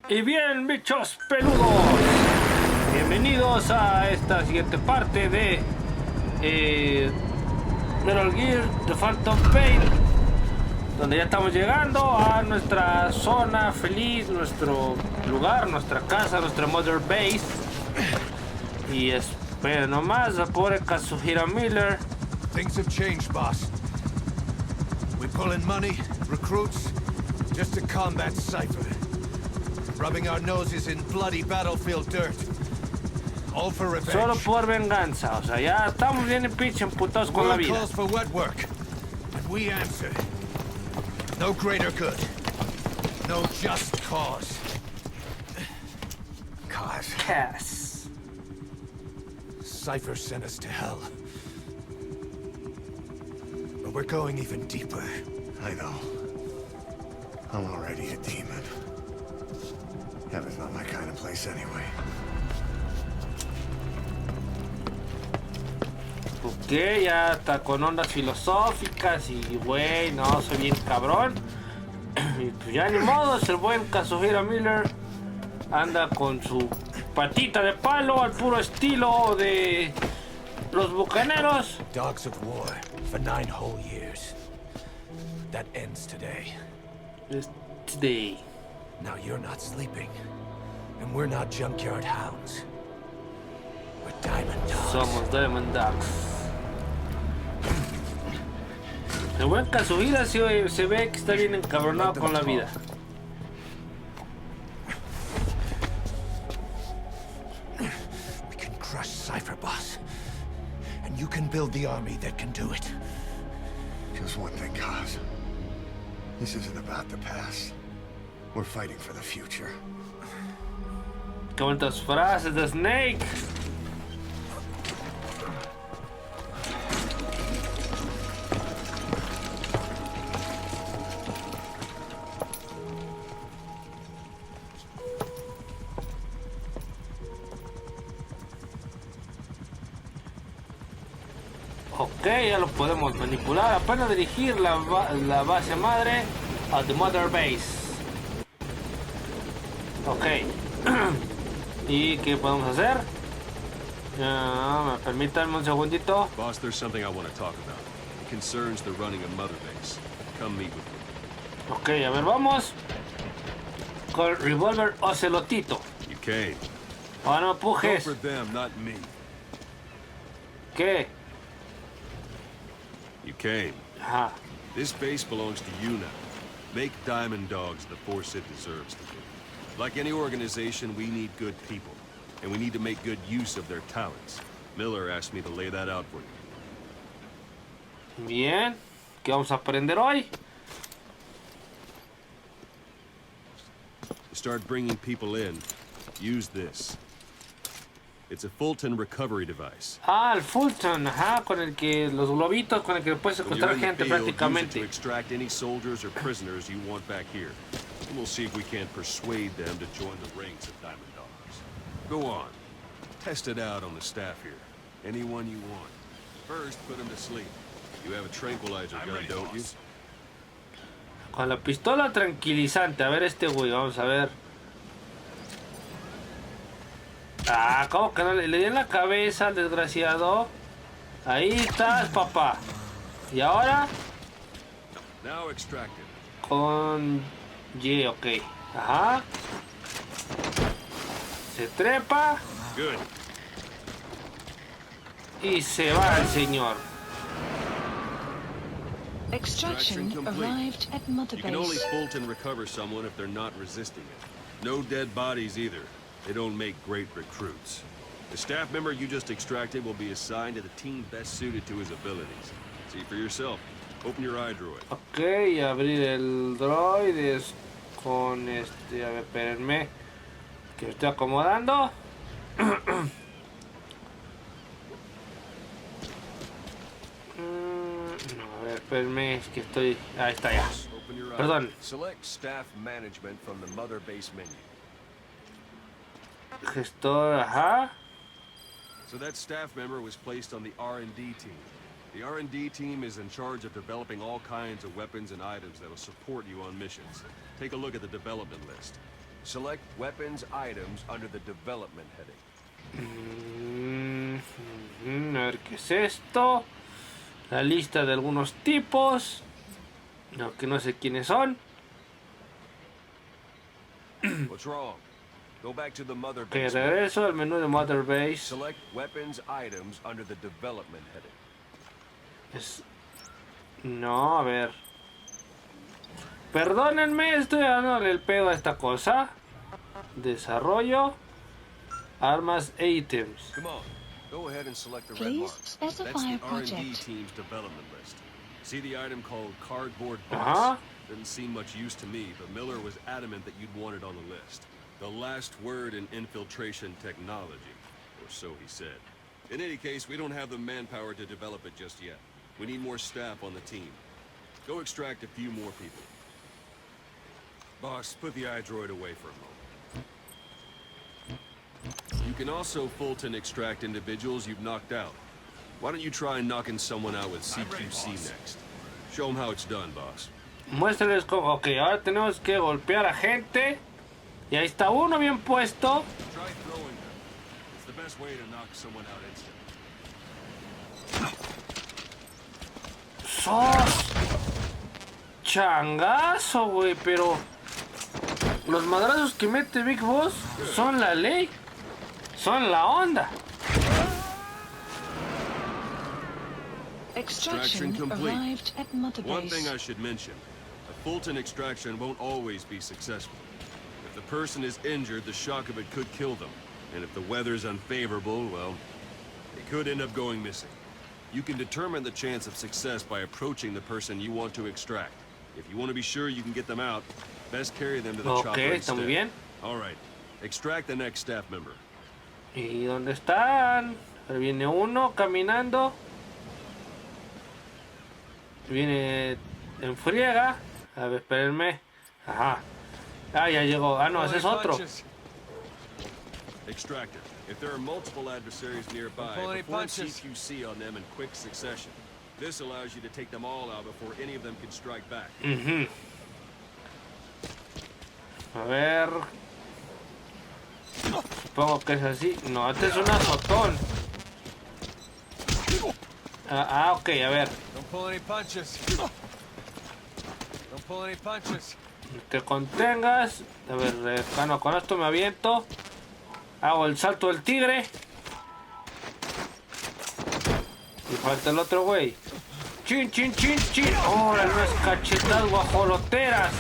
Y bien, bichos peludos, bienvenidos a esta siguiente parte de Metal Gear The Phantom Pain, donde ya estamos llegando a nuestra zona feliz, nuestro lugar, nuestra casa, nuestra mother base. Y espera nomás, a pobre Kazuhira Miller. Things have changed, boss. We pull in money, recruits, just to combat Cypher. Rubbing our noses in bloody battlefield dirt. All for revenge. Solo por venganza, o sea, ya estamos bien pinche emputados con la vida. Calls for wet work, and we answer. No greater good. No just cause. Yes. Cypher sent us to hell. But we're going even deeper. I know. I'm already a demon. Heaven's not my kind of place anyway. Ok, ya está con ondas filosóficas y güey, no, soy bien cabrón. Y pues ya ni modo, el buen Kazuhira Miller anda con su patita de palo al puro estilo de los bucaneros. Dogs of war for 9 whole years. That ends today. Today. Now you're not sleeping, and we're not junkyard hounds. We're diamond dogs. Somos Diamond Dogs. El buen Kazuhira se ve que está bien encabronado con la vida. We can crush Cypher, boss. And you can build the army that can do it. Just one thing, Kaz. This isn't about the past. We're fighting for the future. ¿Cuántas frases de Snake? Ok, ya lo podemos manipular. Apenas dirigir la base madre a the mother base. Ok. ¿Y qué podemos hacer? Permítanme un segundito. Boss, there's something I want to talk about. It concerns the running of Mother Base. Come meet with me. Ok, a ver, vamos. Con Revolver Ocelotito. You came. Oh, no Go pujes. for them, not me. ¿Qué? You came. Ajá. This base belongs to you now. Make Diamond Dogs the force it deserves to be. Like any organization, we need good people. And we need to make good use of their talents. Miller asked me to lay that out for you. Bien. ¿Qué vamos a aprender hoy? To start bringing people in, use this. It's a Fulton recovery device. Ah, el Fulton, ajá, con el que los globitos, con el que puedes When you're encontrar in the gente field, use it prácticamente. to extract any soldiers or prisoners you want back here. And we'll see if we can't persuade them to join the ranks of Diamond Dogs. Go on. Test it out on the staff here. Anyone you want. First, put them to sleep. You have a tranquilizer gun, don't you? Con la pistola tranquilizante. A ver este güey, vamos a ver. Ah, ¿cómo que no? Le di en la cabeza al desgraciado. Ahí estás, papá. Y ahora Now extract it. con Y, ok. Ajá. Se trepa Good. y se va el señor. Extraction complete. arrived at Mother You can only Base. Fulton recover someone if they're not resisting it. No dead bodies either. They don't make great recruits. The staff member you just extracted will be assigned to the team best suited to his abilities. See for yourself. Open your eye droid. Ok, abrir el droid con este. A ver, espérenme. Que lo estoy acomodando. No, a ver, espérenme. Es que estoy. Ahí está ya. Open your eye. Perdón. Select staff management from the Mother Base menu. Gestor, ajá. So that staff member was placed on the R&D team. The R&D team is in charge of developing all kinds of weapons and items that will support you on missions. Take a look at the development list. Select weapons items under the development heading. A ver qué es esto. La lista de algunos tipos. No, que no sé quiénes son. What's wrong? Go back to the mother Que base. regreso al menú de Mother Base. Select weapons items under the development heading. No, a ver. Perdónenme, estoy dándole el pedo a esta cosa. Desarrollo. Armas e ítems. Come on, go ahead and select the red Please mark. specify That's the a R&D project. team's development list. See the item called cardboard Uh-huh. box? Didn't seem much use to me, but Miller was adamant that you'd want it on the list. The last word in infiltration technology, or so he said. In any case, we don't have the manpower to develop it just yet. We need more staff on the team. Go extract a few more people. Boss, put the iDroid away for a moment. You can also Fulton extract individuals you've knocked out. Why don't you try knocking someone out with CQC next? Show them how it's done, boss. Muéstrales cómo. Ok, ahora tenemos que golpear a gente. Y ahí está uno bien puesto. Try throwing them. It's the best way to knock someone out instantly. ¡Sos! Changazo, güey, pero los madrazos que mete Big Boss son la ley. Son la onda. Extraction complete. arrived at Mother One thing I Base. should mention. A Fulton extraction won't always be successful. If the person is injured, the shock of it could kill them. And if the weather's unfavorable, well, they could end up going missing. You can determine the chance of success by approaching the person you want to extract. If you want to be sure you can get them out, best carry them to the chopper Ok, está muy bien. All right, extract the next staff member. ¿Y dónde están? Ahí viene uno caminando. Viene en friega. A ver, espérenme. Ajá. Ah, ya llegó. Ah, no, ese es otro. Extract it. If there are multiple adversaries nearby, perform CQC on them in quick succession. This allows you to take them all out before any of them can strike back. A ver. Supongo que es así. No, este es un azotón. Ok, a ver. Don't pull any punches. Don't pull any punches. Te contengas. A ver, no, con esto me aviento. Hago el salto del tigre. Y falta el otro güey. Chin, chin, chin, chin. Ahora unas cachetadas guajoloteras.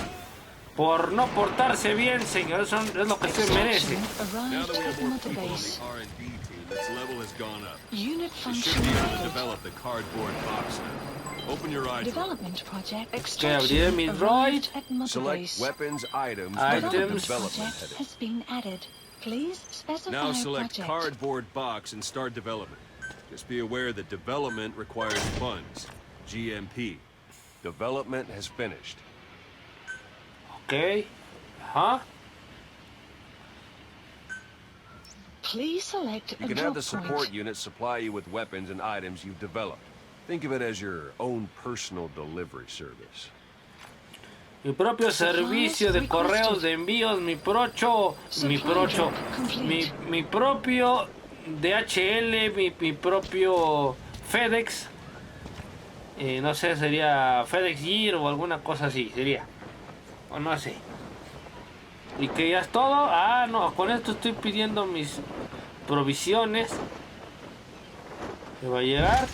Por no portarse bien, señor. Eso es lo que se merece. Now that we Arrived have at more Mother people on Base. the R&D team, its level has gone up. Unit You function should be able to added. develop the cardboard box now. Open your eyes. Development project. abriré Extraction mi arrived droid. at Mother Select Base. weapons items Items. under the Development development project heading. has been added. Please specify Now a select project. cardboard box and start development. Just be aware that development requires funds. GMP. Development has finished. Ok. Ajá. Please select You a can drop have the support point. unit supply you with weapons and items you've developed. Think of it as your own personal delivery service. Mi propio servicio de correos de envíos, mi propio DHL, mi propio FedEx. No sé, sería FedEx Gear o alguna cosa así, sería. O no sé. ¿Y que ya es todo? Ah, no, con esto estoy pidiendo mis provisiones. ¿Me va a llegar?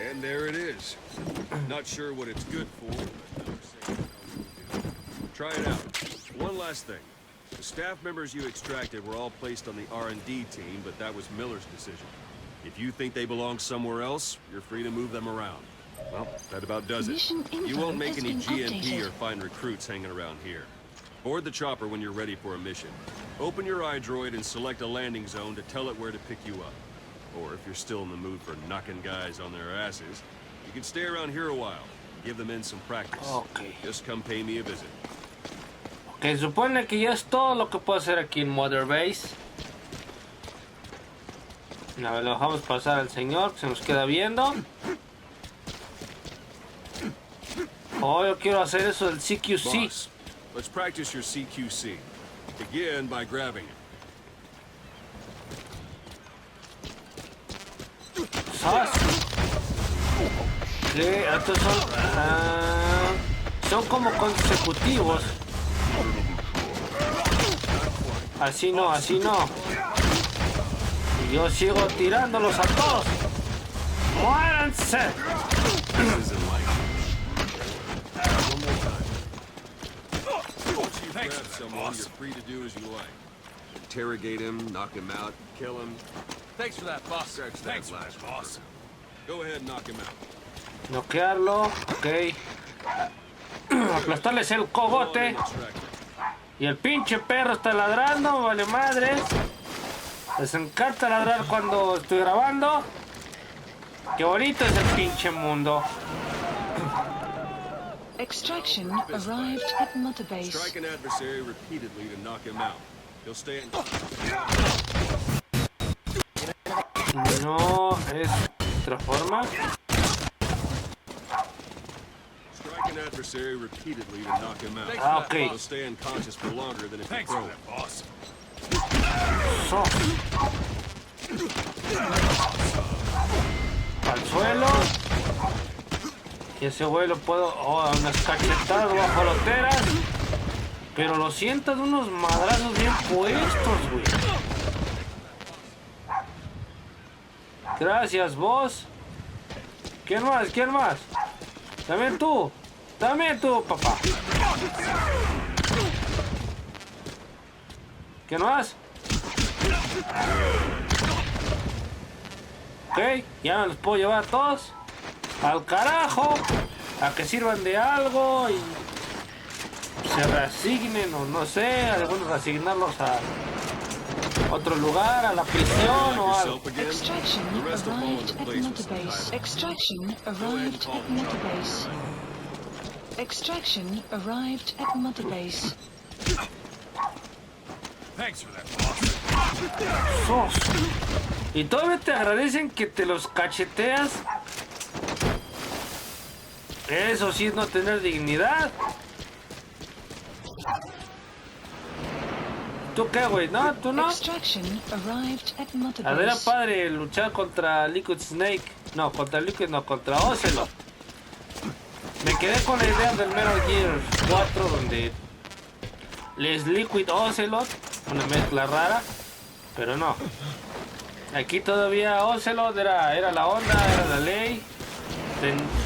And there it is. Not sure what it's good for. Try it out. One last thing. The staff members you extracted were all placed on the R&D team, but that was Miller's decision. If you think they belong somewhere else, you're free to move them around. Well, that about does it. Mission info You won't make has any been GMP updated. or find recruits hanging around here. Board the chopper when you're ready for a mission. Open your iDroid and select a landing zone to tell it where to pick you up. Or if you're still in the mood for knocking guys on their asses, you can stay around here a while. Give the men some practice. Okay. Just come pay me a visit. Que supone que ya es todo lo que puedo hacer aquí en Mother Base. A ver, lo dejamos pasar al señor que se nos queda viendo. Oh, yo quiero hacer eso del CQC. Boss, Let's practice your CQC. Begin by grabbing it. ¿Sabes? Que estos son como consecutivos. Así no, así no. Y yo sigo tirándolos a todos. ¡Muéranse! This isn't like one more time. Once you've grabbed someone, you're free to do as you like. Interrogate him, knock him out, kill him. Thanks for that, boss. Scratch that Thanks for last that, boss. Go ahead and knock him out. Noquearlo, ok. Aplastarles el cogote. Y el pinche perro está ladrando, vale madres. Les encanta ladrar cuando estoy grabando. Qué bonito es el pinche mundo. Extraction arrived at Mother Base. Strike an adversary repeatedly to knock him out. He'll stay in. No es otra forma. Strike an adversary repeatedly to knock him out. Ah, ok. He'll stay unconscious for longer than if you Thanks throw for him. that, boss. So. Al suelo. Y ese güey lo puedo... Oh, unas cachetadas guajoloteras. Pero lo siento de unos madrazos bien puestos, güey. Gracias, vos. ¿Quién más? ¿Quién más? También tú. También tú, papá. ¿Quién más? Ok, ya me los puedo llevar a todos. Al carajo. A que sirvan de algo y se reasignen o no sé. Algunos asignarlos a otro lugar, a la prisión o algo. Extraction arrived at Mother Base. Extraction arrived at Mother Base. Extraction arrived at Mother Base. Thanks for that, boss. Sos. Y todavía te agradecen que te los cacheteas. Eso sí es no tener dignidad. ¿Tú qué, güey? No, tú no. Extraction arrived at Mother A ver, era Base. padre luchar contra Liquid Snake. No, contra Liquid, no, contra Ocelot. Me quedé con la idea del Metal Gear 4 donde les Liquid Ocelot, una mezcla rara, pero no. Aquí todavía Ocelot era la onda, era la ley.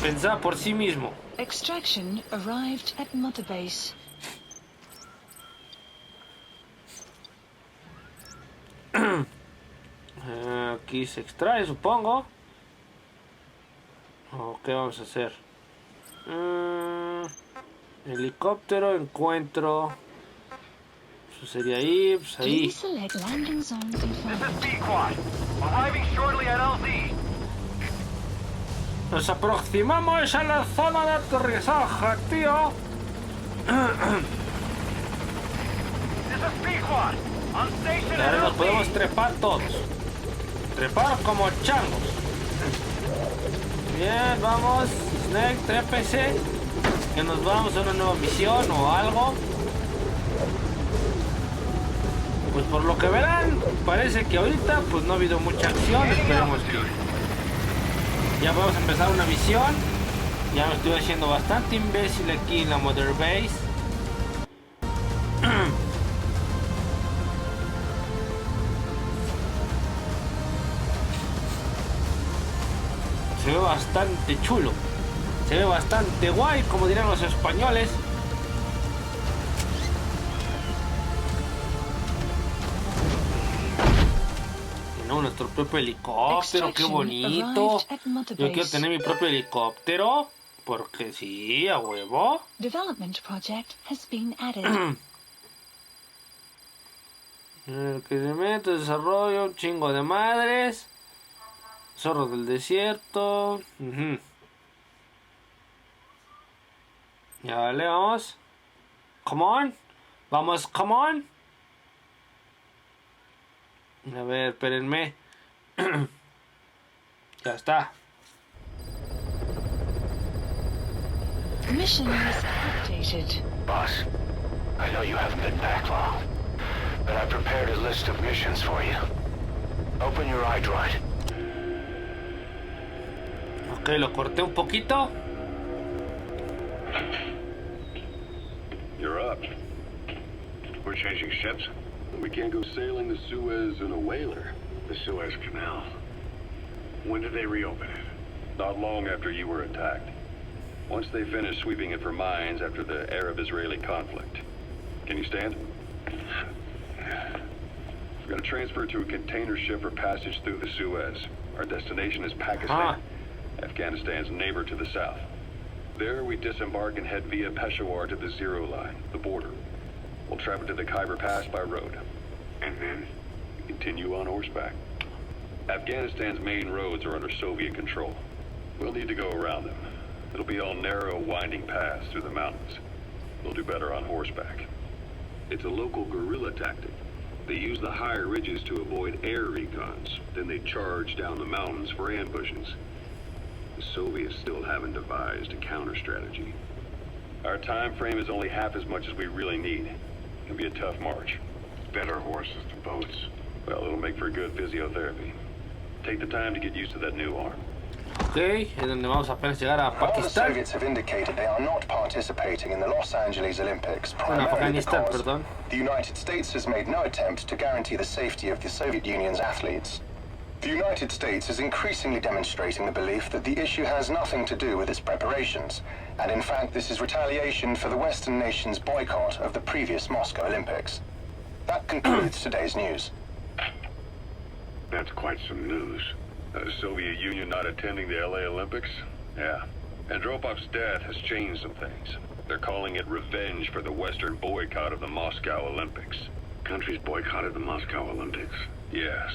Pensaba por sí mismo. Extraction arrived at Mother Base. Aquí se extrae, supongo. ¿Qué vamos a hacer? Helicóptero, encuentro. Eso sería ahí, pues ahí. Please select landing zone defined. Sequad, arriving shortly at LZ. Nos aproximamos a la zona de aterrizaje, tío. This is Sequad, on station Y ahora at nos podemos LZ. trepar todos. Trepar como changos. Bien, vamos. Snake, trépese. Que nos vamos a una nueva misión o algo. Pues por lo que verán, parece que ahorita pues no ha habido mucha acción. Esperemos que ya vamos a empezar una misión. Ya me estoy haciendo bastante imbécil aquí en la Mother Base. Se ve bastante chulo. Se ve bastante guay, como dirán los españoles. No, nuestro propio helicóptero, qué bonito. Yo quiero tener mi propio helicóptero. Porque sí, a huevo. Development project has been added. El crecimiento, desarrollo, un chingo de madres. Zorros del desierto. Ya vale, vamos. Come on. Vamos, come on. A ver, espérenme. Ya está. Mission is updated. Boss, know you haven't been back long, but I prepared a list of missions for you. Open your iDroid. Ok, lo corté un poquito. You're up. We're changing ships. We can't go sailing the Suez in a whaler. The Suez Canal. When did they reopen it? Not long after you were attacked. Once they finished sweeping it for mines after the Arab-Israeli conflict. Can you stand? We're going to transfer to a container ship for passage through the Suez. Our destination is Pakistan, Afghanistan's neighbor to the south. There we disembark and head via Peshawar to the Zero Line, the border. We'll travel to the Khyber Pass by road. And then? We continue on horseback. Afghanistan's main roads are under Soviet control. We'll need to go around them. It'll be all narrow, winding paths through the mountains. We'll do better on horseback. It's a local guerrilla tactic. They use the higher ridges to avoid air recons. Then they charge down the mountains for ambushes. The Soviets still haven't devised a counter strategy. Our time frame is only half as much as we really need. It'll be a tough march. Better horses than boats. Well, it'll make for good physiotherapy. Take the time to get used to that new arm. Ok, es donde vamos apenas llegar a While the Pakistán. Soviets have indicated they are not participating in the Los Angeles Olympics, Bueno, primarily Afganistán, because perdón. the United States has made no attempt to guarantee the safety of the Soviet Union's athletes. The United States is increasingly demonstrating the belief that the issue has nothing to do with its preparations, and in fact this is retaliation for the Western nations' boycott of the previous Moscow Olympics. That concludes today's news. That's quite some news. The Soviet Union not attending the LA Olympics? Yeah. Andropov's death has changed some things. They're calling it revenge for the Western boycott of the Moscow Olympics. Countries boycotted the Moscow Olympics. Yes.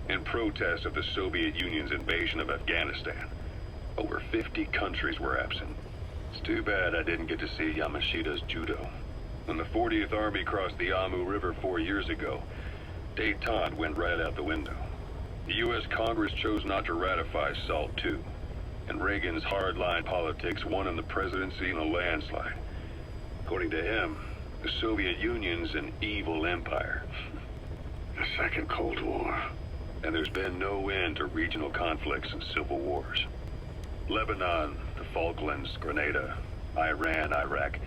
In protest of the Soviet Union's invasion of Afghanistan. Over 50 countries were absent. It's too bad I didn't get to see Yamashita's judo. When the 40th Army crossed the Amu River 4 years ago, détente went right out the window. The U.S. Congress chose not to ratify SALT II, and Reagan's hardline politics won him the presidency in a landslide. According to him, the Soviet Union's an evil empire. The Second Cold War. And there's been no end to regional conflicts and civil wars. Lebanon, the Falklands, Grenada, Iran, Iraq.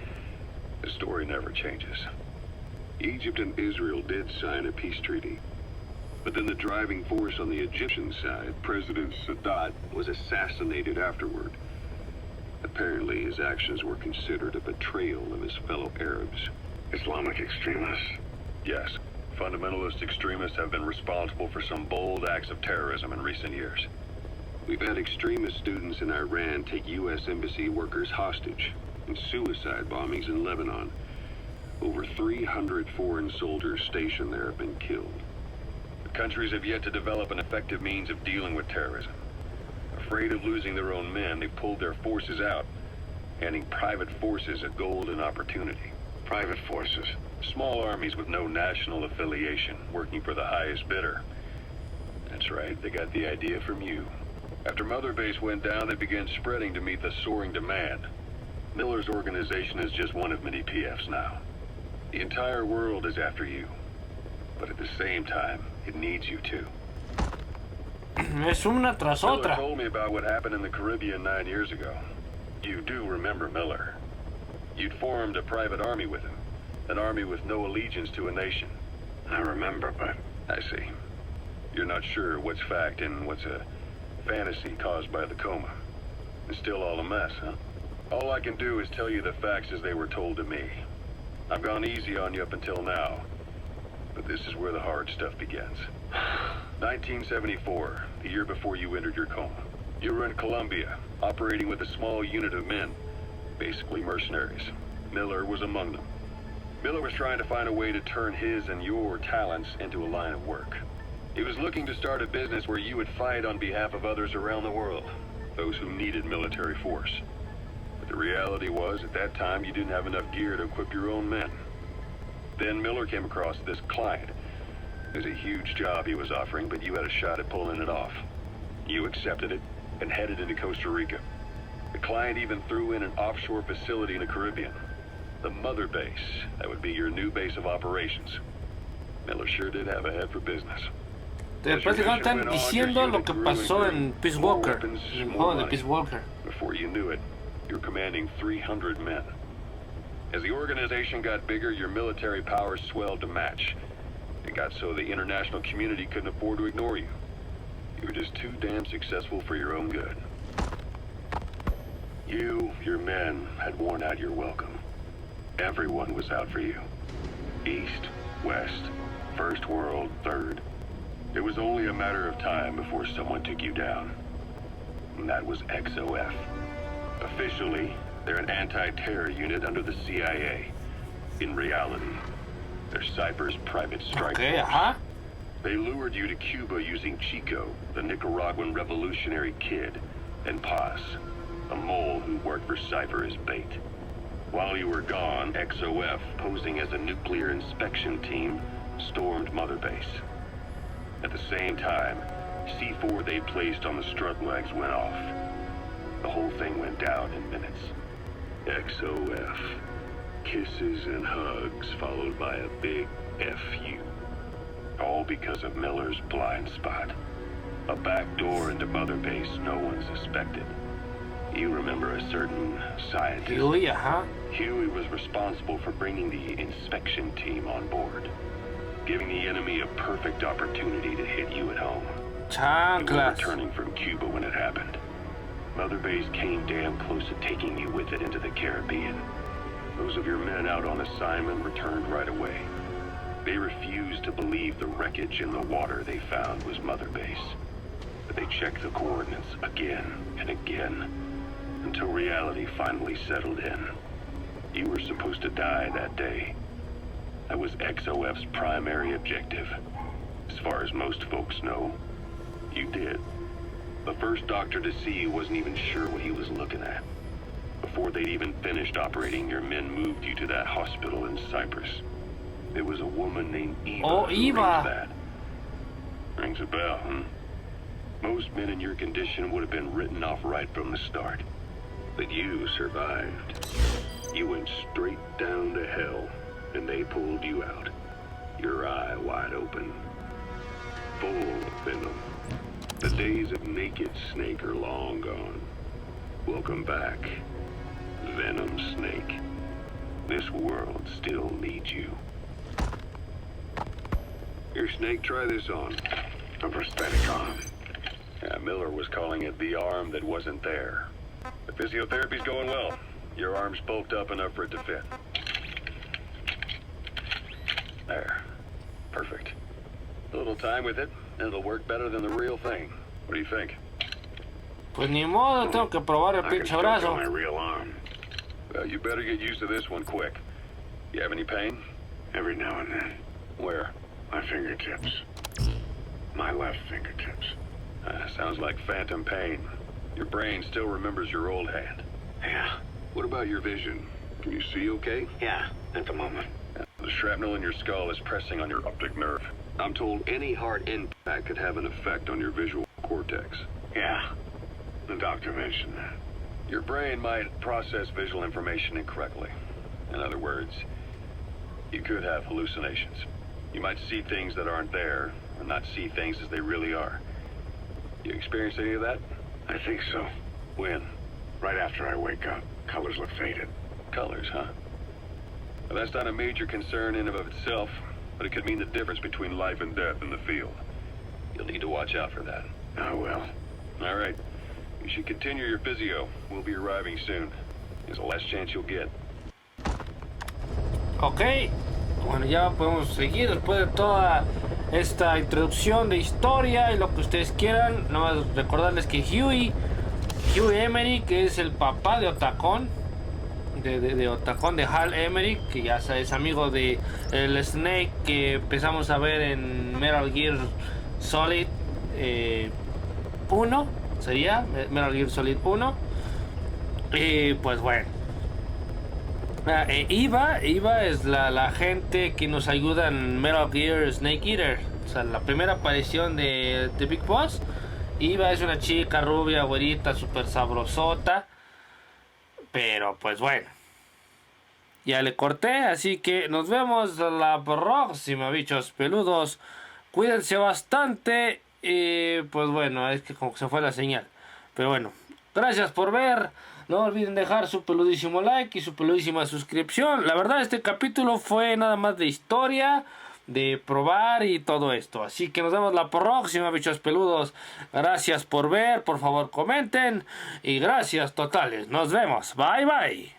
The story never changes. Egypt and Israel did sign a peace treaty. But then the driving force on the Egyptian side, President Sadat, was assassinated afterward. Apparently his actions were considered a betrayal of his fellow Arabs. Islamic extremists? Yes. Fundamentalist extremists have been responsible for some bold acts of terrorism in recent years. We've had extremist students in Iran take U.S. embassy workers hostage, and suicide bombings in Lebanon. Over 300 foreign soldiers stationed there have been killed. The countries have yet to develop an effective means of dealing with terrorism. Afraid of losing their own men, they've pulled their forces out, handing private forces a golden opportunity. Private forces? Small armies with no national affiliation, working for the highest bidder. That's right, they got the idea from you. After Mother Base went down, they began spreading to meet the soaring demand. Miller's organization is just one of many PFs now. The entire world is after you. But at the same time, it needs you too. Es una tras Miller otra. told me about what happened in the Caribbean 9 years ago. You do remember Miller. You'd formed a private army with him. An army with no allegiance to a nation. I remember, but... I see. You're not sure what's fact and what's a fantasy caused by the coma. It's still all a mess, huh? All I can do is tell you the facts as they were told to me. I've gone easy on you up until now. But this is where the hard stuff begins. 1974, the year before you entered your coma. You were in Colombia, operating with a small unit of men. Basically mercenaries. Miller was among them. Miller was trying to find a way to turn his and your talents into a line of work. He was looking to start a business where you would fight on behalf of others around the world, those who needed military force. But the reality was, at that time, you didn't have enough gear to equip your own men. Then Miller came across this client. It was a huge job he was offering, but you had a shot at pulling it off. You accepted it and headed into Costa Rica. The client even threw in an offshore facility in the Caribbean. The mother base. That would be your new base of operations. Miller sure did have a head for business. Prácticamente están diciendo lo que pasó en Peace Walker, en el juego de Peace Walker. Before you knew it, you're commanding 300 men. As the organization got bigger, your military powers swelled to match. It got so the international community couldn't afford to ignore you. You were just too damn successful for your own good. You, your men, had worn out your welcome. Everyone was out for you. East, West, First World, Third. It was only a matter of time before someone took you down. And that was XOF. Officially, they're an anti-terror unit under the CIA. In reality, they're Cypher's private strike force. They lured you to Cuba using Chico, the Nicaraguan revolutionary kid, and Paz, a mole who worked for Cypher as bait. While you were gone, XOF, posing as a nuclear inspection team, stormed Mother Base. At the same time, C4 they placed on the strut legs went off. The whole thing went down in minutes. XOF. Kisses and hugs followed by a big FU. All because of Miller's blind spot. A back door into Mother Base no one suspected. You remember a certain scientist? Huey, Huey was responsible for bringing the inspection team on board. Giving the enemy a perfect opportunity to hit you at home. You were returning from Cuba when it happened. Mother Base came damn close to taking you with it into the Caribbean. Those of your men out on assignment returned right away. They refused to believe the wreckage in the water they found was Mother Base. But they checked the coordinates again and again, until reality finally settled in. You were supposed to die that day. That was XOF's primary objective. As far as most folks know, you did. The first doctor to see you wasn't even sure what he was looking at. Before they'd even finished operating, your men moved you to that hospital in Cyprus. It was a woman named Eva. Oh, Eva! Rings a bell, huh? Most men in your condition would have been written off right from the start. But you survived. You went straight down to hell, and they pulled you out. Your eye wide open. Full of venom. The days of naked Snake are long gone. Welcome back, Venom Snake. This world still needs you. Here, Snake, try this on. A prosthetic arm. Yeah, Miller was calling it the arm that wasn't there. The physiotherapy's going well. Your arm's bulked up enough for it to fit. There. Perfect. A little time with it, and it'll work better than the real thing. What do you think? Pues ni modo, tengo que probar el pinche brazo. My real arm. Well, you better get used to this one quick. You have any pain? Every now and then. Where? My fingertips. My left fingertips. Sounds like phantom pain. Your brain still remembers your old hand. Yeah. What about your vision? Can you see okay? Yeah, at the moment. The shrapnel in your skull is pressing on your optic nerve. I'm told any hard impact could have an effect on your visual cortex. Yeah, the doctor mentioned that. Your brain might process visual information incorrectly. In other words, you could have hallucinations. You might see things that aren't there, or not see things as they really are. You experience any of that? I think so. When? Right after I wake up. Colors look faded. Colors, huh? Well, that's not a major concern in and of itself, but it could mean the difference between life and death in the field. You'll need to watch out for that. I will. All right. You should continue your physio. We'll be arriving soon. It's the last chance you'll get. Ok. Bueno, ya podemos seguir después de toda esta introducción de historia y lo que ustedes quieran. Nada más recordarles que Huey Emmerich, que es el papá de Otacón, de Otacón, de Hal Emmerich, que ya es amigo de el Snake que empezamos a ver en Metal Gear Solid 1, sería Metal Gear Solid 1. Y pues bueno, Eva es la gente que nos ayuda en Metal Gear Snake Eater. O sea, la primera aparición de Big Boss. Eva es una chica rubia, güerita, súper sabrosota. Pero pues bueno, Ya le corté, así que nos vemos la próxima, bichos peludos. Cuídense bastante. Y pues bueno, es que como que se fue la señal. Pero bueno, gracias por ver. No olviden dejar su peludísimo like y su peludísima suscripción. La verdad, este capítulo fue nada más de historia, de probar y todo esto. Así que nos vemos la próxima, bichos peludos. Gracias por ver. Por favor, comenten. Y gracias totales. Nos vemos. Bye, bye.